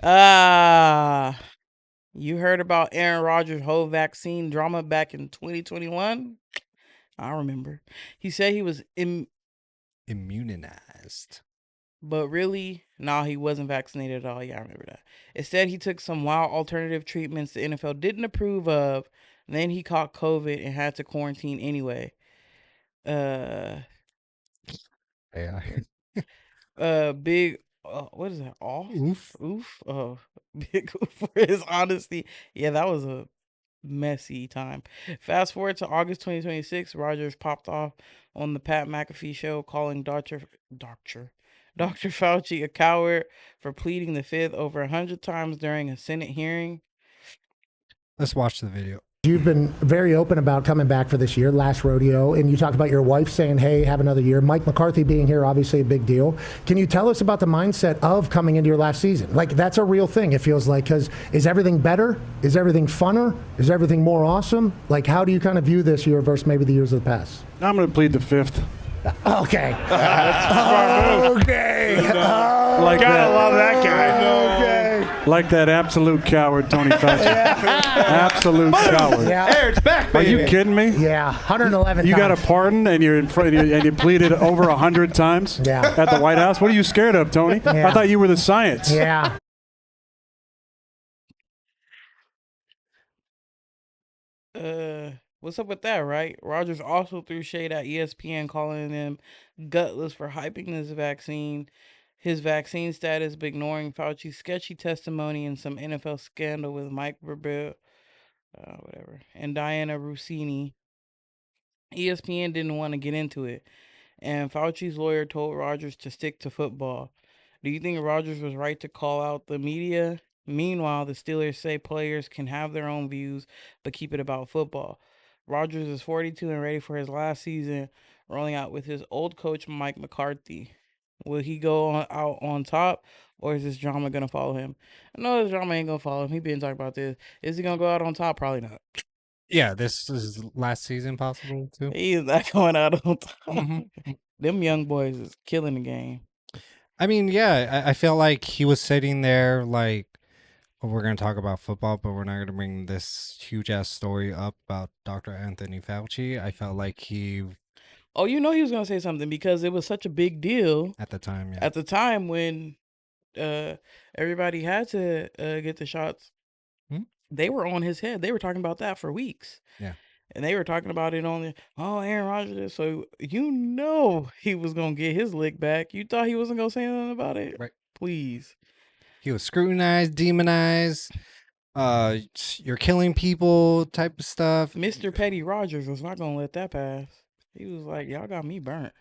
Ah, you heard about Aaron Rodgers' whole vaccine drama back in 2021? I remember. He said he was Immunized. but really, no, he wasn't vaccinated at all. Yeah, I remember that. It said he took some wild alternative treatments the NFL didn't approve of. Then he caught COVID and had to quarantine anyway. Uh, Yeah. big. What is that? Oof. Oof. Big oof for his honesty. Yeah, that was a messy time. Fast forward to August 2026, Rodgers popped off on the Pat McAfee show, calling Dr. Fauci a coward for pleading the fifth over 100 times during a Senate hearing. Let's watch the video. You've been very open about coming back for this year, last rodeo, and you talked about your wife saying, hey, have another year. Mike McCarthy being here, obviously a big deal. Can you tell us about the mindset of coming into your last season? Like, that's a real thing, it feels like, because is everything better? Is everything funner? Is everything more awesome? Like, how do you kind of view this year versus maybe the years of the past? I'm going to plead the fifth. Okay. Okay. Like Gotta love that guy. Okay. Like that absolute coward, Tony Fauci. Absolute coward. Yeah. Hey, it's back, Are baby. you kidding me? Yeah. 111 You got a times. pardon and you're in front and you pleaded over 100 times Yeah. at the White House? What are you scared of, Tony? Yeah. I thought you were the science. Yeah. What's up with that, right? Rodgers also threw shade at ESPN, calling them gutless for hyping this vaccine, his vaccine status, but ignoring Fauci's sketchy testimony and some NFL scandal with Mike Verbill, whatever, and Diana Rossini. ESPN didn't want to get into it, and Fauci's lawyer told Rodgers to stick to football. Do you think Rodgers was right to call out the media? Meanwhile, the Steelers say players can have their own views, but keep it about football. Rodgers is 42 and ready for his last season, rolling out with his old coach Mike McCarthy. Will he go out on top, or is this drama gonna follow him? I know this drama ain't gonna follow him. He been talking about this. Is he gonna go out on top? Probably not. Yeah, this is last season possible too. He's not going out on top. Mhm. Them young boys is killing the game. I mean, yeah, I felt like he was sitting there like, oh, we're going to talk about football, but we're not going to bring this huge ass story up about Dr. Anthony Fauci. I felt like he, Oh, you know he was gonna say something because it was such a big deal at the time, yeah. at the time when everybody had to get the shots. Hmm? They were on his head. They were talking about that for weeks. Yeah. And they were talking about it on the Aaron Rodgers. So you know he was gonna get his lick back. You thought he wasn't gonna say anything about it? Right. Please. He was scrutinized, demonized, you're killing people type of stuff. Mr. Petty Rogers was not gonna let that pass. He was like, y'all got me burnt.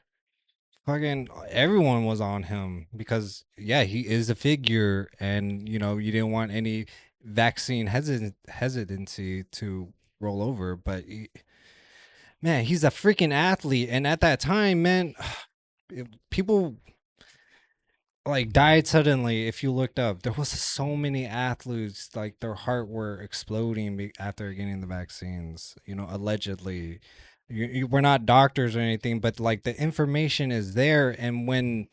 Fucking everyone was on him because, yeah, he is a figure, and, you didn't want any vaccine hesitancy to roll over, but man, he's a freaking athlete, and at that time, man, people like died suddenly. If you looked up, there was so many athletes, like their heart were exploding after getting the vaccines, allegedly. We're not doctors or anything, but like the information is there, and when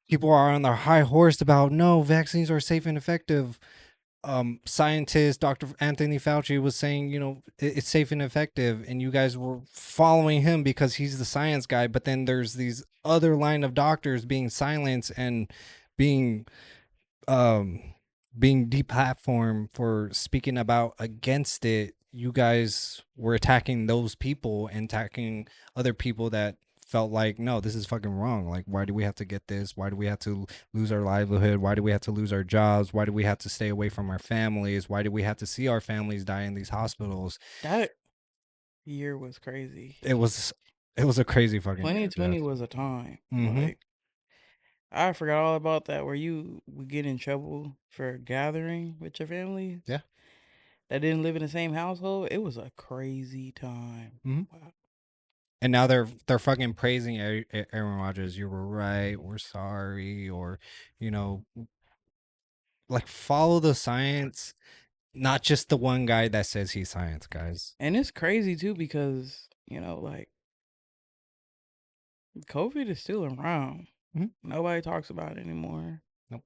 people are on their high horse about, no, vaccines are safe and effective, scientist Dr. Anthony Fauci was saying, it's safe and effective, and you guys were following him because he's the science guy. But then there's these other line of doctors being silenced and being deplatformed for speaking about against it. You guys were attacking those people and attacking other people that felt like, no, this is fucking wrong. Like, why do we have to get this? Why do we have to lose our livelihood? Why do we have to lose our jobs? Why do we have to stay away from our families? Why do we have to see our families die in these hospitals? That year was crazy. It was a crazy fucking year, 2020 Jeff. was a time. Mhm. Like, I forgot all about that, where you would get in trouble for gathering with your family. Yeah. That didn't live in the same household. It was a crazy time. Mhm. Wow. And now they're fucking praising Aaron Rodgers. You were right. We're sorry. Or, like, follow the science, not just the one guy that says he's science, guys. And it's crazy too because, like, COVID is still around. Mhm. Nobody talks about it anymore. Nope.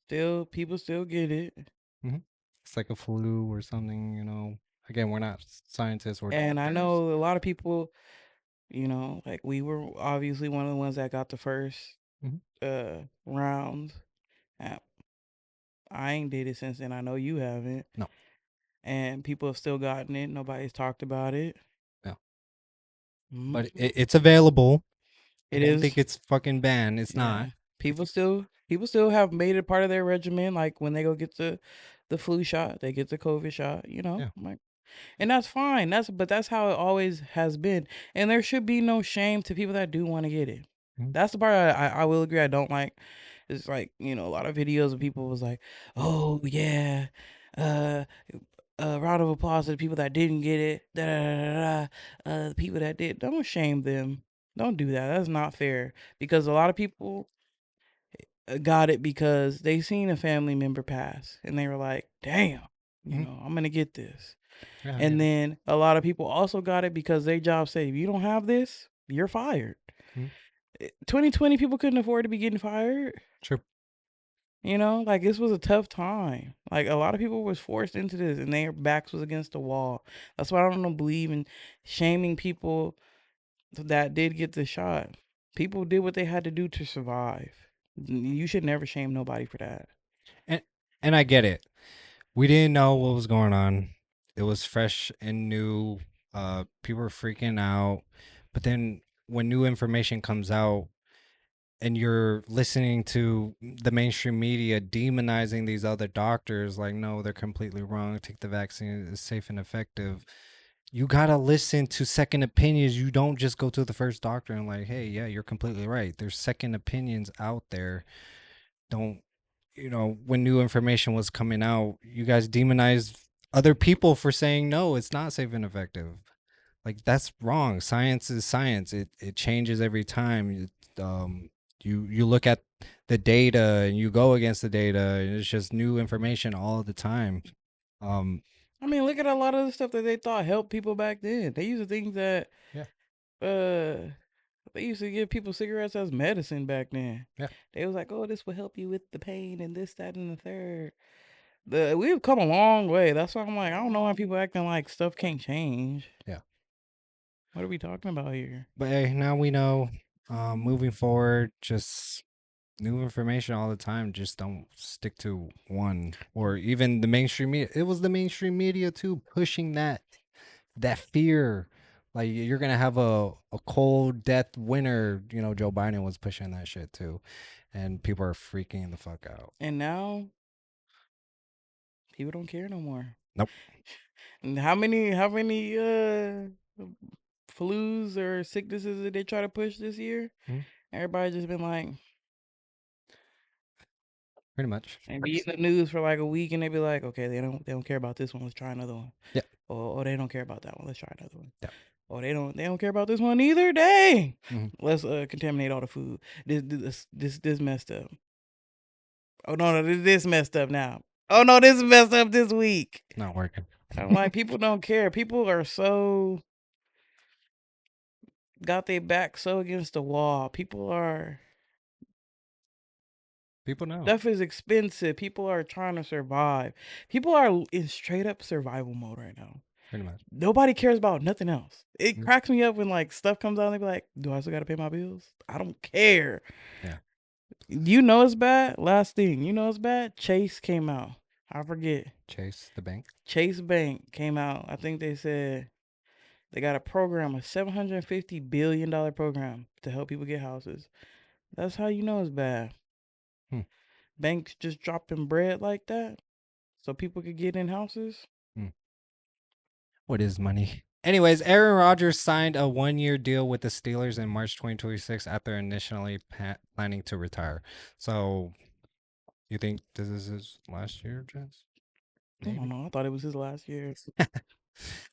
People still get it. It's like a flu or something, you know. Again, we're not scientists or And I doctors. know a lot of people, like we were obviously one of the ones that got the first rounds. I ain't did it since then. I know you haven't. No. And people have still gotten it. Nobody's talked about it. No. Mhm. But it's available. It Don't is. think it's fucking banned. It's not. People still have made it part of their regimen. Like when they go get the flu shot, they get the COVID shot. Yeah. Like, and that's fine. That's how it always has been. And there should be no shame to people that do want to get it. That's the part I will agree I don't like. It's like, a lot of videos of people was like, oh yeah, round of applause to the people that didn't get it. The people that did, don't shame them. Don't do that. That's not fair. Because a lot of people got it because they seen a family member pass and they were like, damn, I'm gonna get this. Yeah, And then a lot of people also got it because their job said, if you don't have this, you're fired. 2020 people couldn't afford to be getting fired. True. Like this was a tough time. Like a lot of people was forced into this and their backs was against the wall. That's why I don't believe in shaming people that did get the shot. People did what they had to do to survive. You should never shame nobody for that. And I get it. We didn't know what was going on. It was fresh and new. People were freaking out. But then when new information comes out and you're listening to the mainstream media demonizing these other doctors, like, no, they're completely wrong. Take the vaccine. It's safe and effective. You got to listen to second opinions. You don't just go to the first doctor and like, hey, yeah, you're completely right. There's second opinions out there. Don't, when new information was coming out, you guys demonized other people for saying, no, it's not safe and effective. Like, that's wrong. Science is science. It changes every time. You look at the data and you go against the data, and it's just new information all the time. I mean, look at a lot of the stuff that they thought helped people back then. They used to think that, they used to give people cigarettes as medicine back then. Yeah. They was like, oh, this will help you with the pain and this, that, and the third. We've come a long way. That's why I'm like, I don't know how people acting like stuff can't change. Yeah. What are we talking about here? But hey, now we know. Moving forward, just new information all the time. Just don't stick to one, or even the mainstream media. It was the mainstream media too pushing that fear. Like, you're gonna have a cold death winter. Joe Biden was pushing that shit too, and people are freaking the fuck out. And now people don't care no more. Nope. And how many flus or sicknesses did they try to push this year? Everybody just been like, pretty much, and be in the news for like a week, and they be like, okay, they don't care about this one. Let's try another one. Yeah. Or they don't care about that one. Let's try another one. Yeah. Or they don't care about this one either. Dang. Let's contaminate all the food. This messed up. Oh no, this messed up now. Oh no, this messed up this week. Not working. I'm like, people don't care. People are so got their back so against the wall. People know. Stuff is expensive. People are trying to survive. People are in straight up survival mode right now. Pretty much. Nobody cares about nothing else. It cracks me up when like stuff comes out and they be like, do I still gotta pay my bills? I don't care. Yeah. It's bad? Last thing, it's bad? Chase came out. I forget. Chase the bank. Chase Bank came out. I think they said they got a program, a $750 billion program to help people get houses. That's how you know it's bad. Banks just dropping bread like that so people could get in houses. What is money? Anyways, Aaron Rodgers signed a 1-year deal with the Steelers in March 2026 after initially planning to retire. So, you think this is his last year, Jens? I don't know. I thought it was his last year.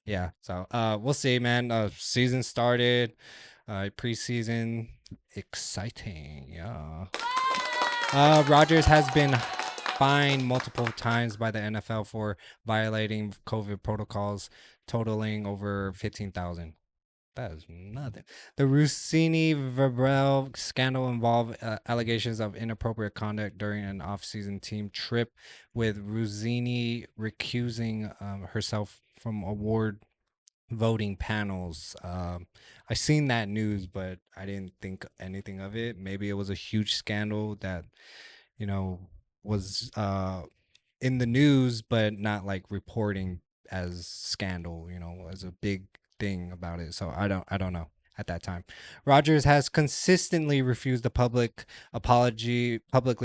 Yeah. So, we'll see, man. Season started. Preseason, exciting. Yeah. Rodgers has been fined multiple times by the NFL for violating COVID protocols, totaling over $15,000. That is nothing. The Rossini Verbrell scandal involved allegations of inappropriate conduct during an off-season team trip, with Rossini recusing herself from award voting panels. I seen that news, but I didn't think anything of it. Maybe it was a huge scandal that, you know, was in the news, but not like reporting as scandal, as a big thing about it. So I don't know at that time. Rodgers has consistently refused a publicly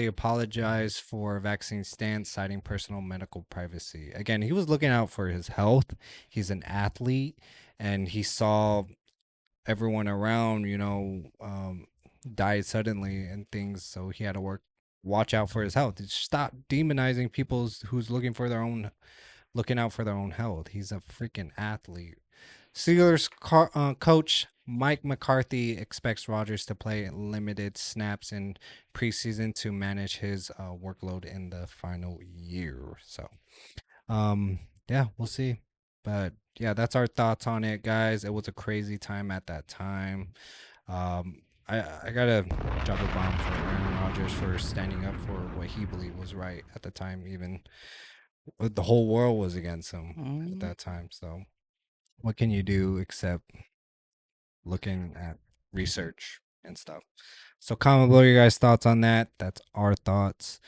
apologize for vaccine stance, citing personal medical privacy. Again, he was looking out for his health. He's an athlete, and he saw everyone around, die suddenly and things, so he had to watch out for his health. Stop demonizing people who's looking out for their own health. He's a freaking athlete. Steelers coach Mike McCarthy expects Rodgers to play limited snaps in preseason to manage his workload in the final year. So, yeah, we'll see. But yeah, that's our thoughts on it, guys. It was a crazy time at that time. I gotta drop a bomb for Aaron Rodgers for standing up for what he believed was right at the time, even the whole world was against him at that time. So what can you do except looking at research and stuff? So comment below your guys' thoughts on that. That's our thoughts.